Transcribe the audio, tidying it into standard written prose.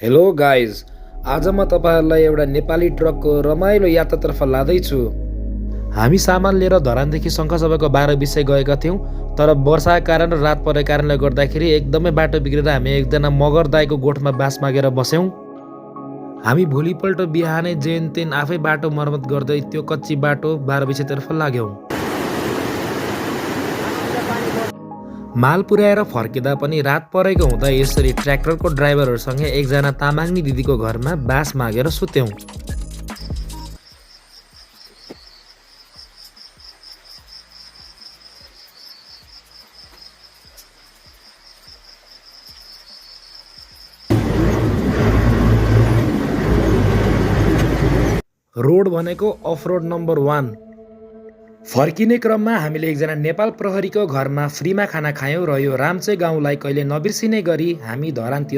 Hello guys, आज म तपाईहरुलाई एउटा नेपाली ट्रकको रमाइलो यात्रातर्फ लाँदैछु। हामी सामान लिएर धरानदेखि शंखुवासभाको बाह्रबिसे गएका थियौं, तर वर्षाका कारण र रात परेको कारणले गर्दाखेरि एकदमै बाटो बिग्रेर हामी एकजना मगर दाइको गोठमा बास मागेर बस्यौं। हामी भोलिपल्ट बिहानै जेनतेन आफै बाटो मर्मत गर्दै त्यो कच्ची बाटो बाह्रबिसेतर्फ लाग्यौं। माल पुर्याएर फर्किँदा पनि रात परेको हुँदा यसरी ट्र्याक्टरको ड्राइभरहरूसँगै एकजना तामाङ्नी दिदीको घरमा बास मागेर सुत्यौं। रोड भनेको अफ रोड नम्बर 1। फर्किने क्रममा हामीले एकजना नेपाल प्रहरीको घरमा फ्रीमा खाना खायौं र यो राम्चे गाउँलाई कहिले नबिर्सिने गरी हामी धरानतिर